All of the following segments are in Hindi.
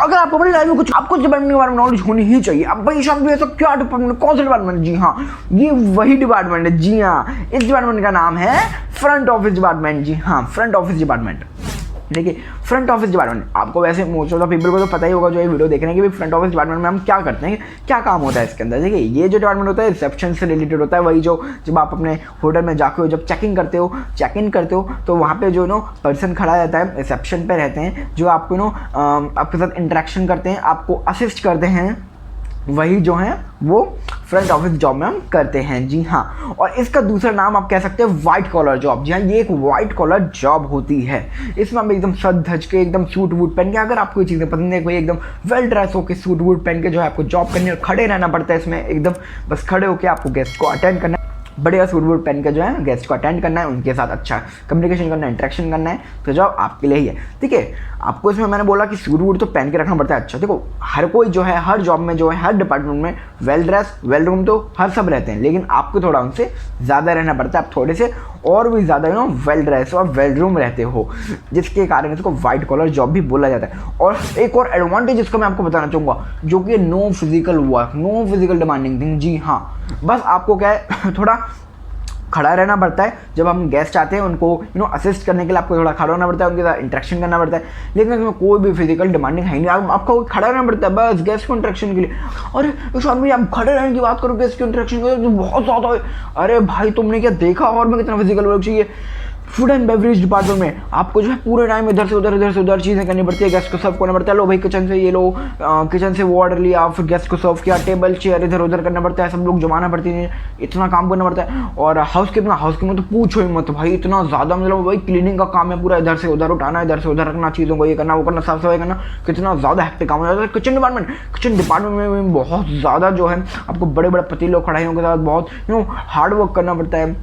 अगर आपको अपनी लाइफ में कुछ आपको डिपार्टमेंट के बारे में नॉलेज होनी ही चाहिए। अब भाई शाम ऐसा क्या डिपार्टमेंट, कौन सा डिपार्टमेंट? जी हाँ, ये वही डिपार्टमेंट है। जी हाँ, इस डिपार्टमेंट का नाम है फ्रंट ऑफिस डिपार्टमेंट। जी हाँ, फ्रंट ऑफिस डिपार्टमेंट। देखिए, फ्रंट ऑफिस डिपार्टमेंट आपको वैसे मोस्ट ऑफ द पीपल को तो पता ही होगा जो ये वीडियो देख रहे हैं कि फ्रंट ऑफिस डिपार्टमेंट में हम क्या करते हैं, क्या काम होता है इसके अंदर। देखिए, ये जो डिपार्टमेंट होता है रिसेप्शन से रिलेटेड होता है। वही जो जब आप अपने होटल में जाके जब चेक इन करते हो तो वहाँ पे जो पर्सन खड़ा रहता है, रिसेप्शन पे रहते हैं, जो आपको आपके साथ इंटरेक्शन करते हैं, आपको असिस्ट करते हैं, वही जो है वो फ्रंट ऑफिस जॉब में हम करते हैं। जी हाँ, और इसका दूसरा नाम आप कह सकते हैं वाइट कॉलर जॉब। जी हाँ, ये एक वाइट कॉलर जॉब होती है। इसमें हम एकदम सज धज के, एकदम सूट वूट पहन के, अगर आपको ये चीज़ें पसंद है, कोई एकदम वेल ड्रेस होकर सूट वूट पहन के जो है आपको जॉब करनी है, और खड़े रहना पड़ता है इसमें, एकदम बस खड़े होकर आपको गेस्ट को अटेंड करना है, बढ़िया सूट वूट पहन के जो है गेस्ट को अटेंड करना है, उनके साथ अच्छा कम्युनिकेशन करना है, इंटरेक्शन करना है, तो जॉब आपके लिए ही है। ठीक है, आपको इसमें मैंने बोला कि सूट वूट तो पहन के रखना पड़ता है। अच्छा देखो, हर कोई जो है, हर जॉब में जो है, हर डिपार्टमेंट में वेल ड्रेस वेल रूम तो हर सब रहते हैं, लेकिन आपको थोड़ा उनसे ज़्यादा रहना पड़ता है। आप थोड़े से और भी ज़्यादा वेल ड्रेस और वेल रूम रहते हो, जिसके कारण इसको वाइट कॉलर जॉब भी बोला जाता है। और एक और एडवांटेज इसका मैं आपको बताना चाहूँगा, जो कि no physical work, no physical demanding thing. जी हाँ, बस आपको क्या है, थोड़ा खड़ा रहना पड़ता है। जब हम गेस्ट आते हैं उनको असिस्ट करने के लिए आपको थोड़ा खड़ा होना पड़ता है, उनके साथ इंटरेक्शन करना पड़ता है, लेकिन इसमें कोई भी फिजिकल डिमांडिंग है नहीं। आपको खड़ा रहना पड़ता है बस गेस्ट को इंटरेक्शन के लिए। अरे स्वामी, आप खड़े रहने की बात करो, गेस्ट की इंटरेक्शन के लिए तो बहुत ज़्यादा है। अरे भाई, तुमने क्या देखा और में कितना फिजिकल वर्क चाहिए। फूड एंड बेवरेज डिपार्टमेंट में आपको जो है पूरे टाइम इधर से उधर चीज़ें करनी पड़ती है, गेस्ट को सर्व करना पड़ता है। लो भाई, किचन से ये लो, किचन से वो ऑर्डर लिया, फिर गेस्ट को सर्व किया, टेबल चेयर इधर उधर करना पड़ता है, सब लोग जमाना पड़ती है, इतना काम करना पड़ता है। और हाउसकीपिंग तो पूछो ही मत भाई, इतना ज़्यादा, मतलब वही क्लीनिंग का काम है पूरा, इधर से उधर उठाना, इधर से उधर रखना, चीज़ों को ये करना वो करना, साफ सफाई करना, कितना ज़्यादा हेक्टिक काम हो जाता है। किचन डिपार्टमेंट में बहुत ज़्यादा जो है आपको बड़े बड़े पतीलों कढ़ाइयों के साथ बहुत हार्ड वर्क करना पड़ता है,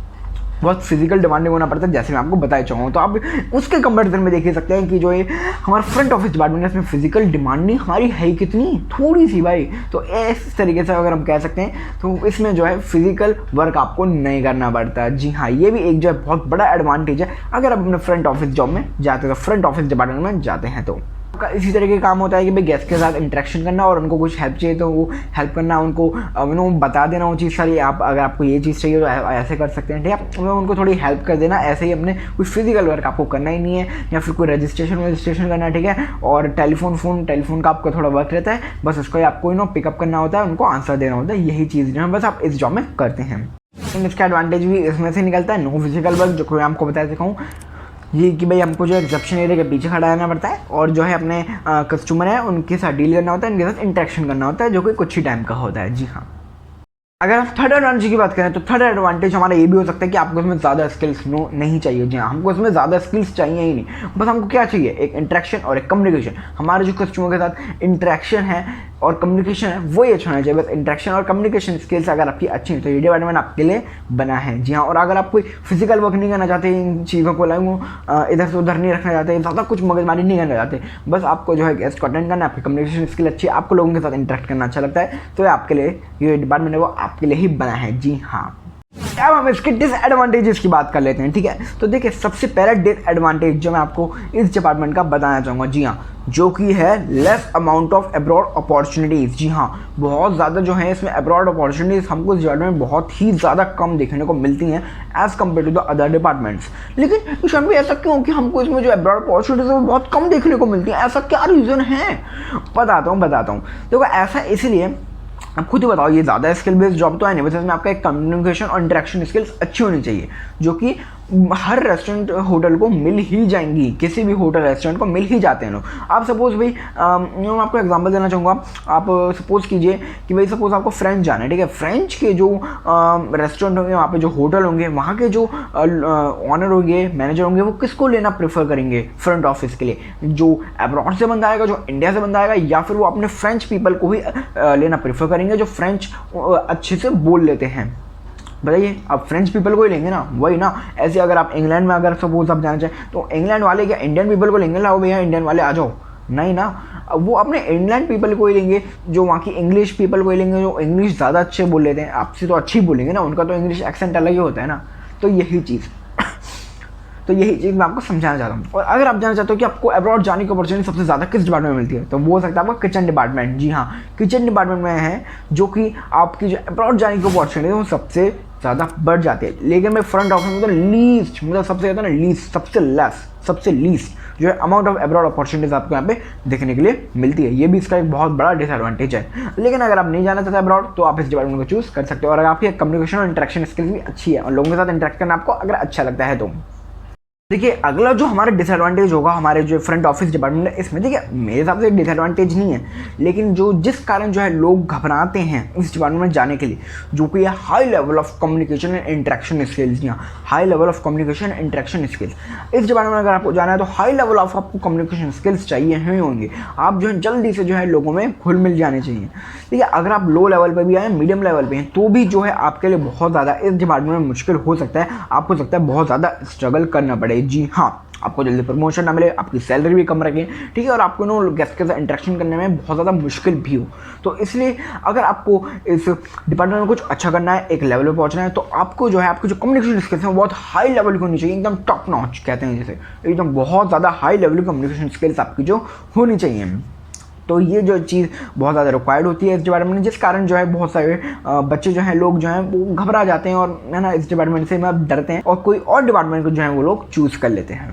बहुत फिजिकल डिमांडिंग होना पड़ता है, जैसे मैं आपको बताया चाहूँ। तो आप उसके कंपैरिजन में देख ही सकते हैं कि जो ये हमारा फ्रंट ऑफिस डिपार्टमेंट है, इसमें फिजिकल डिमांडिंग हमारी है कितनी थोड़ी सी भाई। तो इस तरीके से अगर हम कह सकते हैं तो इसमें जो है फिजिकल वर्क आपको नहीं करना पड़ता। जी हाँ, ये भी एक जो है बहुत बड़ा एडवांटेज है अगर आप अपने फ्रंट ऑफिस जॉब में जाते हैं, तो फ्रंट ऑफिस डिपार्टमेंट में जाते हैं। तो इसी तरह के काम होता है कि भाई गेस्ट के साथ इंटरेक्शन करना, और उनको कुछ हेल्प चाहिए तो वो हेल्प करना, उनको बता देना वो चीज़ सारी, आप अगर आपको ये चीज़ चाहिए तो ऐसे कर सकते हैं। ठीक है, उनको थोड़ी हेल्प कर देना, ऐसे ही अपने कुछ फिजिकल वर्क आपको करना ही नहीं है, या फिर कोई रजिस्ट्रेशन करना है। ठीक है, और टेलीफोन का आपका थोड़ा वर्क रहता है, बस उसको आपको पिकअप करना होता है, उनको आंसर देना होता है, यही चीज़ जो है बस आप इस जॉब में करते हैं। इसका एडवांटेज भी इसमें से निकलता है, नो फिजिकल वर्क, जो मैं आपको बता सकता हूँ ये कि भाई हमको जो है रिसेप्शन एरिया के पीछे खड़ा रहना पड़ता है, और जो है अपने कस्टमर है उनके साथ डील करना होता है, उनके साथ इंटरेक्शन करना होता है, जो कि कुछ ही टाइम का होता है। जी हाँ, अगर हम थर्ड एडवांटेज की बात करें तो थर्ड एडवांटेज हमारा ये भी हो सकता है कि आपको इसमें ज़्यादा स्किल्स नहीं चाहिए। जी हाँ, हमको इसमें ज़्यादा स्किल्स चाहिए ही नहीं, बस हमको क्या चाहिए, एक इंटरेक्शन और एक कम्युनिकेशन। हमारे जो कस्टमर के साथ इंटरेक्शन है और कम्युनिकेशन है वो ये अच्छा होना चाहिए। बस इंटरेक्शन और कम्युनिकेशन स्किल्स अगर आपकी अच्छी है तो ये डिपार्टमेंट आपके लिए बना है। जी हाँ, और अगर आप कोई फिजिकल वर्क नहीं करना चाहते, इन चीज़ों को इधर से उधर नहीं रखना चाहते, ज़्यादा कुछ मगजमारी नहीं करना चाहते, बस आपको जो है गेस्ट को अटेंड करना, आपकी कम्युनिकेशन स्किल अच्छी है, आपको लोगों के साथ इंटरेक्ट करना अच्छा लगता है, तो आपके लिए ये डिपार्टमेंट है वो आपके लिए ही बना है। जी हाँ, अब हम इसके डिसएडवांटेजेस की बात कर लेते हैं। ठीक है, तो देखिए सबसे पहला डिसएडवांटेज जो मैं आपको इस डिपार्टमेंट का बताना चाहूँगा, जी हाँ, जो कि है less amount of abroad opportunities. जी हाँ, बहुत ज़्यादा जो है इसमें अब्रॉड अपॉर्चुनिटीज़ हमको इस डिपार्टमेंट में बहुत ही ज़्यादा कम देखने को मिलती हैं as compared to the other departments. लेकिन ईशान भाई ऐसा क्यों कि हमको इसमें जो अब्रॉड अपॉर्चुनिटीज़ है वो बहुत कम देखने को मिलती हैं, ऐसा क्या रीज़न है? बताता हूँ। देखो ऐसा इसलिए, आप खुद ही बताओ, ये ज़्यादा स्किल बेस्ड जॉब तो है नहीं, बस इसमें आपका एक कम्युनिकेशन और इंटरेक्शन स्किल्स अच्छी होनी चाहिए, जो कि हर रेस्टोरेंट होटल को मिल ही जाएंगी, किसी भी होटल रेस्टोरेंट को मिल ही जाते हैं लोग। आप सपोज भाई, मैं आपको एग्जांपल देना चाहूँगा। आप सपोज कीजिए कि भाई सपोज आपको फ्रेंच जाना है। ठीक है, फ्रेंच के जो रेस्टोरेंट होंगे, वहाँ पे जो होटल होंगे, वहाँ के जो ऑनर होंगे, मैनेजर होंगे, वो किसको लेना प्रेफर करेंगे फ्रंट ऑफिस के लिए? जो अब्रॉड से बंदा आएगा, जो इंडिया से बंदा आएगा, या फिर वो अपने फ्रेंच पीपल को ही लेना प्रेफर करेंगे जो फ्रेंच अच्छे से बोल लेते हैं? बताइए, आप फ्रेंच पीपल को ही लेंगे ना, वही ना। ऐसे अगर आप इंग्लैंड में अगर सपोज आप जाना चाहें तो इंग्लैंड वाले क्या इंडियन पीपल को लेंगे? लाओ भैया इंडियन वाले आ जाओ, नहीं ना, वो अपने इंग्लैंड पीपल को ही लेंगे, जो वहाँ की इंग्लिश पीपल को ही लेंगे, जो इंग्लिश ज़्यादा अच्छे बोल लेते हैं। आपसे तो अच्छी बोलेंगे ना, उनका तो इंग्लिश एक्सेंट अलग ही होता है ना। तो यही चीज़ तो यही चीज़ मैं आपको समझाना चाहता हूँ। और अगर आप जानना चाहते हो कि आपको अब्रॉड जाने की अपॉर्चुनिटी सबसे ज़्यादा किस डिपार्टमेंट में मिलती है, तो वो हो सकता है आपका किचन डिपार्टमेंट। जी हाँ, किचन डिपार्टमेंट में है जो कि आपकी जो अब्रॉड जाने की अपॉर्चुनिटी है वो सबसे ज़्यादा बढ़ जाती है। लेकिन मैं फ्रंट ऑफिस में तो लीस्ट, मतलब सबसे ज़्यादा ना लीस्ट, सबसे लीस्ट जो है अमाउंट ऑफ अब्रॉड अपॉर्चुनिटीज आपको यहाँ पे देखने के लिए मिलती है। ये भी इसका एक बहुत बड़ा डिसएडवांटेज है। लेकिन अगर आप नहीं जाना चाहते अब्रॉड तो आप इस डिपार्टमेंट को चूज़ कर सकते हो। और अगर आपकी कम्युनिकेशन और इंटरेक्शन स्किल्स भी अच्छी है और लोगों के साथ इंटरेक्ट करना आपको अगर अच्छा लगता है तो। देखिए अगला जो हमारा डिसएडवांटेज होगा हमारे जो फ्रंट ऑफिस डिपार्टमेंट है, इसमें देखिए मेरे हिसाब से डिसएडवांटेज नहीं है, लेकिन जो जिस कारण जो है लोग घबराते हैं इस डिपार्टमेंट में जाने के लिए, जो कि है high level of communication and interaction skills. यहाँ high level of communication interaction skills, इस डिपार्टमेंट में अगर आपको जाना है तो हाई लेवल ऑफ आपको कम्युनिकेशन स्किल्स चाहिए ही होंगे। आप जो है जल्दी से जो है लोगों में घुल मिल जाने चाहिए। ठीक है, अगर आप लो लेवल पर भी आए, मीडियम लेवल पर हैं, तो भी जो है आपके लिए बहुत ज़्यादा इस डिपार्टमेंट में मुश्किल हो सकता है, आपको सकता है बहुत ज़्यादा स्ट्रगल करना पड़े। जी हाँ, आपको जल्दी प्रमोशन ना मिले, आपकी सैलरी भी कम रखें, ठीक है, और आपको नो गेस्ट के साथ इंटरेक्शन करने में बहुत ज़्यादा मुश्किल भी हो। तो इसलिए अगर आपको इस डिपार्टमेंट में कुछ अच्छा करना है, एक लेवल पे पहुंचना है, तो आपको जो है आपकी जो कम्युनिकेशन स्किल्स हैं बहुत हाई लेवल की होनी चाहिए, एकदम टॉप नॉच कहते हैं जैसे, एकदम बहुत ज़्यादा हाई लेवल की कम्युनिकेशन स्किल्स आपकी जो होनी चाहिए। तो ये जो चीज़ बहुत ज़्यादा रिक्वायर्ड होती है इस डिपार्टमेंट में, जिस कारण जो है बहुत सारे बच्चे जो हैं, लोग जो हैं वो घबरा जाते हैं और है ना इस डिपार्टमेंट से मैं डरते हैं और कोई और डिपार्टमेंट को जो है वो लोग चूज़ कर लेते हैं।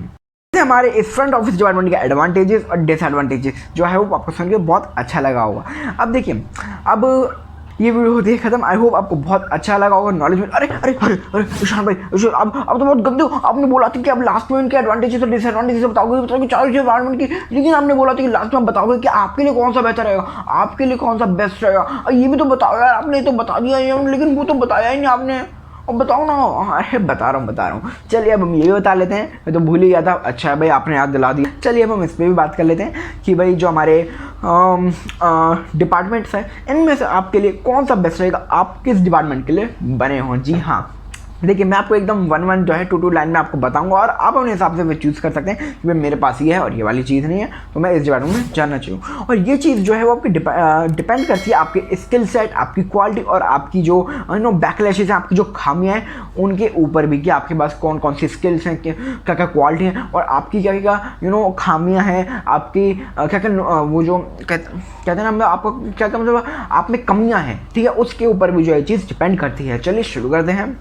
हमारे इस फ्रंट ऑफिस डिपार्टमेंट के एडवांटेजेस और डिसएडवांटेजेस जो है वो आपको सुन के बहुत अच्छा लगा होगा। अब देखिए, अब ये वीडियो होती है खत्म। आई होप आपको बहुत अच्छा लगा होगा, नॉलेज में। अरे अरे अरे अरे ईशान भाई, अब तो बहुत गंदे हो। आपने बोला था कि अब लास्ट में इनके एडवांटेजेस और डिसएडवांटेजेस बताओगे चार डिपार्टमेंट की, लेकिन आपने बोला था कि लास्ट में बताओगे कि आपके लिए कौन सा बेहतर रहेगा, आपके लिए कौन सा बेस्ट रहेगा। ये भी तो बताओ यार, आपने तो बता दिया है लेकिन वो तो बताया ही नहीं आपने। अब बताओ ना। अरे बता रहा हूँ। चलिए अब हम ये भी बता लेते हैं, मैं तो भूल ही गया था। अच्छा है भाई, आपने याद दिला दिया। चलिए अब हम इस पर भी बात कर लेते हैं कि भाई जो हमारे डिपार्टमेंट्स हैं इनमें से आपके लिए कौन सा बेस्ट रहेगा, आप किस डिपार्टमेंट के लिए बने हो। जी हाँ, देखिए मैं आपको एकदम 1-1 जो है 2-2 लाइन में आपको बताऊंगा और आप अपने हिसाब से वो चूज़ कर सकते हैं कि भाई मेरे पास ये है और ये वाली चीज़ नहीं है, तो मैं इस डिपार्टमेंट में जानना चाहिए। और ये चीज़ जो है वो आपकी डिपेंड करती है आपके स्किल सेट, आपकी क्वालिटी और आपकी जो बैकलैशेज हैं, आपकी जो खामियाँ हैं उनके ऊपर भी, कि आपके पास कौन कौन सी स्किल्स हैं, क्या क्या क्वालिटी हैं और आपकी क्या क्या खामियाँ हैं, आपकी क्या क्या वो जो कहते हैं ना, आपको क्या क्या मतलब आप में कमियाँ हैं, ठीक है, उसके ऊपर भी जो है चीज़ डिपेंड करती है। चलिए शुरू करते हैं।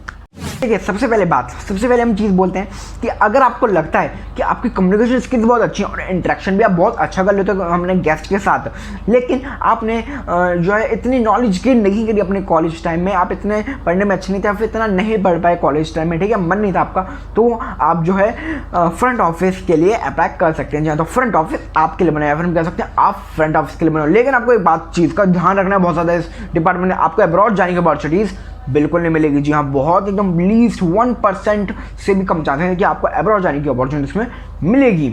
देखिए सबसे पहले हम चीज़ बोलते हैं कि अगर आपको लगता है कि आपकी कम्युनिकेशन स्किल्स बहुत अच्छी हैं और इंटरेक्शन भी आप बहुत अच्छा कर लेते हो हमने गेस्ट के साथ, लेकिन आपने जो है इतनी नॉलेज गेन नहीं करी अपने कॉलेज टाइम में, आप इतने पढ़ने में अच्छे नहीं थे, आप इतना नहीं पढ़ पाए कॉलेज टाइम में, ठीक है, मन नहीं था आपका, तो आप जो है फ्रंट ऑफिस के लिए अप्लाई कर सकते हैं। जहाँ तो फ्रंट ऑफिस आपके लिए बनाया, फिर हम कह सकते हैं आप फ्रंट ऑफिस के लिए बनाओ। लेकिन आपको एक बात चीज़ का ध्यान रखना है बहुत ज़्यादा, इस डिपार्टमेंट में आपको अब्रॉड जाने की अपॉर्चुनिटीज़ बिल्कुल नहीं मिलेगी। जी हाँ, बहुत एकदम लीस्ट 1% से भी कम चांसेस है कि आपको अब्रॉड जाने की अपॉर्चुनिटी में मिलेगी।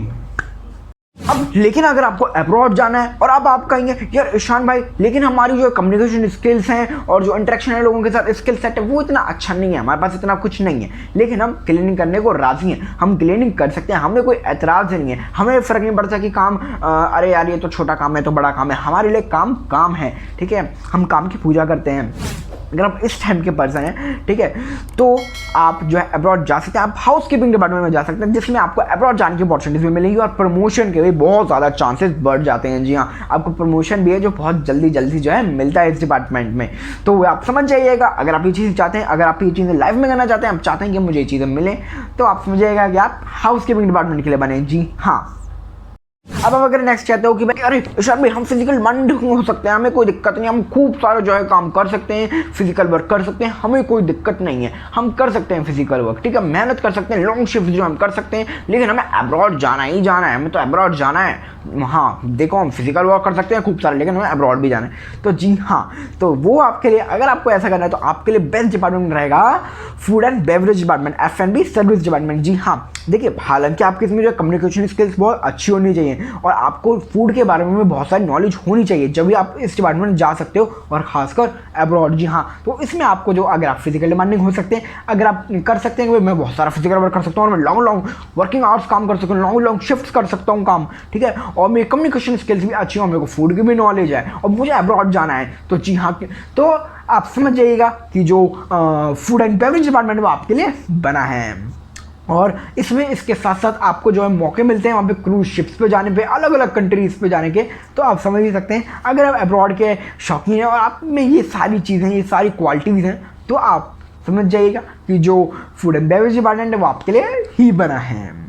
अब लेकिन अगर आपको अब्रॉड जाना है और अब आप कहेंगे यार ईशान भाई, लेकिन हमारी जो कम्युनिकेशन स्किल्स हैं और जो इंटरेक्शन है लोगों के साथ स्किल सेट है वो इतना अच्छा नहीं है, हमारे पास इतना कुछ नहीं है, लेकिन हम क्लीनिंग करने को राजी हैं, हम क्लीनिंग कर सकते हैं, हमें कोई एतराज़ नहीं है, हमें फ़र्क नहीं पड़ता कि काम अरे यार ये तो छोटा काम है तो बड़ा काम है, हमारे लिए काम काम है, ठीक है, हम काम की पूजा करते हैं। अगर आप इस टाइम के पर्सन हैं, ठीक है, तो आप जो है अब्रॉड जा सकते हैं, आप हाउस कीपिंग डिपार्टमेंट में जा सकते हैं, जिसमें आपको अब्रॉड जाने की अपॉर्चुनिटीज भी मिलेंगी और प्रमोशन के भी बहुत ज़्यादा चांसेस बढ़ जाते हैं। जी हाँ, आपको प्रमोशन भी है जो बहुत जल्दी जो है मिलता है इस डिपार्टमेंट में। तो आप समझ जाइएगा, अगर आप ये चीज़ चाहते हैं, अगर आप ये चीज़ें लाइफ में करना चाहते हैं, आप चाहते हैं कि मुझे ये चीज़ें मिलें, तो आप समझिएगा कि आप हाउस कीपिंग डिपार्टमेंट के लिए बने। जी हाँ, अब आप अगर नेक्स्ट चाहते हो कि भाई अरे ईशान भाई हम फिजिकल माइंड हो सकते हैं, हमें कोई दिक्कत नहीं, हम खूब सारा जो है काम कर सकते हैं, फिजिकल वर्क कर सकते हैं, हमें कोई दिक्कत नहीं है, हम कर सकते हैं फिजिकल वर्क, ठीक है, मेहनत कर सकते हैं, लॉन्ग शिफ्ट जो हम कर सकते हैं, लेकिन हमें अब्रॉड जाना ही जाना है, हमें तो अब्रॉड जाना है। हाँ देखो, हम फिजिकल वर्क कर सकते हैं खूब सारा, लेकिन हमें अब्रॉड भी जाना है। तो जी हाँ, तो वो आपके लिए, अगर आपको ऐसा करना है तो आपके लिए बेस्ट डिपार्टमेंट रहेगा food and beverage department, F&B service department. जी हाँ, देखिए हालांकि आपकी इसमें जो कम्युनिकेशन स्किल्स बहुत अच्छी होनी चाहिए और आपको फूड के बारे में बहुत सारी नॉलेज होनी चाहिए, जब भी आप इस डिपार्टमेंट में जा सकते हो और खासकर अब्रॉड। जी हाँ, तो इसमें आपको जो, अगर आप फिजिकल डिमांडिंग हो सकते हैं, अगर आप कर सकते हैं कि मैं बहुत सारा फिजिकल वर्क कर सकता हूँ और मैं लॉन्ग वर्किंग आवर्स काम कर सकता हूँ, लॉन्ग शिफ्ट्स कर सकता हूँ काम, ठीक है, और मेरी कम्युनिकेशन स्किल्स भी अच्छी हो, मेरे को फूड की भी नॉलेज है और मुझे अब्रॉड जाना है, तो जी हाँ, तो आप समझ जाइएगा कि जो फूड एंड बेवरेज डिपार्टमेंट वो आपके लिए बना है। और इसमें इसके साथ साथ आपको जो है मौके मिलते हैं वहाँ पे क्रूज शिप्स पे जाने पे, अलग अलग कंट्रीज़ पे जाने के। तो आप समझ ही सकते हैं अगर आप अब्रॉड के शौकीन हैं और आप में ये सारी चीज़ें, ये सारी क्वालिटीज़ हैं, तो आप समझ जाइएगा कि जो फूड एंड बेवरेज डिपार्टमेंट है वो आपके लिए ही बना है।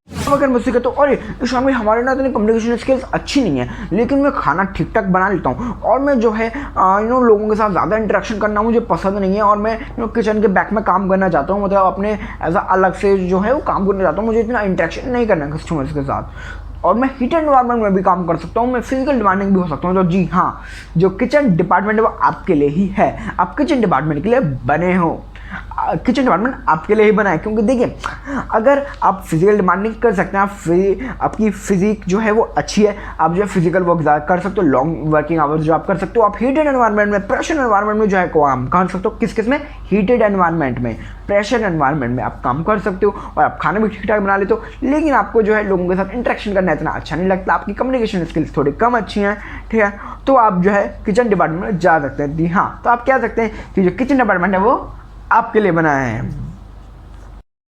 अब अगर मुझसे कहते हो अरे ईशान भाई हमारे ना इतनी कम्युनिकेशन स्किल्स अच्छी नहीं है, लेकिन मैं खाना ठीक ठाक बना लेता हूँ और मैं जो है लोगों के साथ ज़्यादा इंटरेक्शन करना मुझे पसंद नहीं है और मैं किचन के बैक में काम करना चाहता हूँ, मतलब अपने ऐसा अलग से जो है वो काम करना चाहता हूँ, मुझे इतना इंटरेक्शन नहीं करना है कस्टमर्स के साथ और मैं हीट एनवायरनमेंट में भी काम कर सकता हूँ, मैं फिजिकल डिमांडिंग भी हो सकता हूँ। तो जी हाँ, जो किचन डिपार्टमेंट है वो आपके लिए ही है, आप किचन डिपार्टमेंट के लिए बने हो। किचन डिपार्टमेंट आपके लिए ही बना है, क्योंकि देखिए अगर आप फिजिकल डिमांडिंग कर सकते हैं, आपकी फिजिक जो है वो अच्छी है, आप जो है फिजिकल वर्क ज़्यादा कर सकते हो, लॉन्ग वर्किंग आवर्स जो आप कर सकते हो, आप हीटेड एनवायरनमेंट में, प्रेशर एनवायरनमेंट में जो है काम कर सकते हो। किस में? हीटेड एनवायरनमेंट में, प्रेशर एनवायरनमेंट में आप काम कर सकते हो और आप खाना भी ठीक ठाक बना लेते हो, लेकिन आपको जो है लोगों के साथ इंटरेक्शन करना इतना अच्छा नहीं लगता, आपकी कम्युनिकेशन स्किल्स थोड़ी कम अच्छी हैं, ठीक है, तो आप जो है किचन डिपार्टमेंट में जा सकते हैं। जी हाँ, तो आप कह सकते हैं कि जो किचन डिपार्टमेंट है वो आपके लिए बनाया है।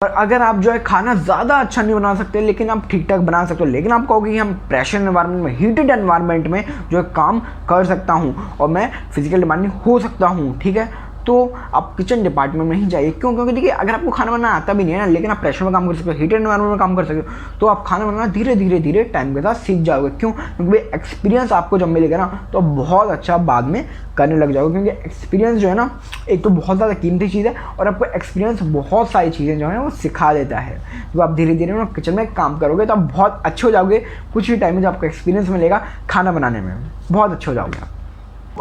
और अगर आप जो है खाना ज़्यादा अच्छा नहीं बना सकते लेकिन आप ठीक ठाक बना सकते हो, लेकिन आप कहोगे कि हम प्रेशर एनवायरनमेंट में, हीटेड एनवायरनमेंट में जो है काम कर सकता हूँ और मैं फिजिकल डिमांडिंग हो सकता हूँ, ठीक है, तो आप किचन डिपार्टमेंट में ही जाइए। क्यों? क्योंकि देखिए अगर आपको खाना बनाना आता भी नहीं है ना, लेकिन आप प्रेशर में काम कर सकते हो, हीटेड एनवायरनमेंट में काम कर सकते हो, तो आप खाना बनाना धीरे धीरे टाइम के साथ सीख जाओगे। क्यों? क्योंकि एक्सपीरियंस आपको जब मिलेगा ना तो बहुत अच्छा बाद में करने लग जाओगे, क्योंकि एक्सपीरियंस जो है ना एक तो बहुत ज़्यादा कीमती चीज़ है और आपको एक्सपीरियंस बहुत सारी चीज़ें जो है वो सिखा देता है। जब आप धीरे धीरे ना किचन में काम करोगे तो आप बहुत अच्छे हो जाओगे, कुछ ही टाइम में जो आपको एक्सपीरियंस मिलेगा खाना बनाने में बहुत अच्छे हो जाओगे।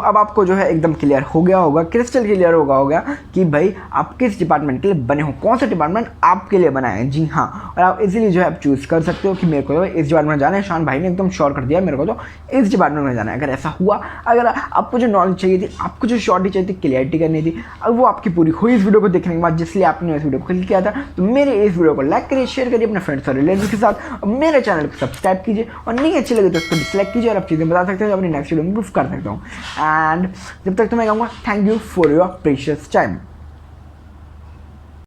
अब आपको जो है एकदम क्लियर हो गया होगा, क्रिस्टल क्लियर होगा कि भाई आप किस डिपार्टमेंट के लिए बने हो, कौन सा डिपार्टमेंट आपके लिए बना है। जी हाँ, और आप इजीली जो है आप चूज़ कर सकते हो कि मेरे को तो इस डिपार्टमेंट में जाना है। शान भाई ने एकदम श्योर कर दिया मेरे को तो इस डिपार्टमेंट में जाना है। अगर ऐसा हुआ, अगर आपको जो नॉलेज चाहिए थी, आपको जो शॉर्टी चाहिए थी, क्लियरिटी करनी थी, अब वो आपकी पूरी हुई इस वीडियो को देखने के बाद, जिसलिए आपने इस वीडियो को क्लिक किया था, तो मेरे इस वीडियो को लाइक करिए, शेयर करिए अपने फ्रेंड्स और रिलेटिव के साथ, और मेरे चैनल को सब्सक्राइब कीजिए, और नहीं अच्छी लगे तो उसको डिसलाइक कीजिए, और आप चीज़ें बता सकते हो जो अपनी नेक्स्ट वीडियो में प्रूफ कर सकता हूँ। एंड जब तक तो मैं कहूँगा thank you for your precious time.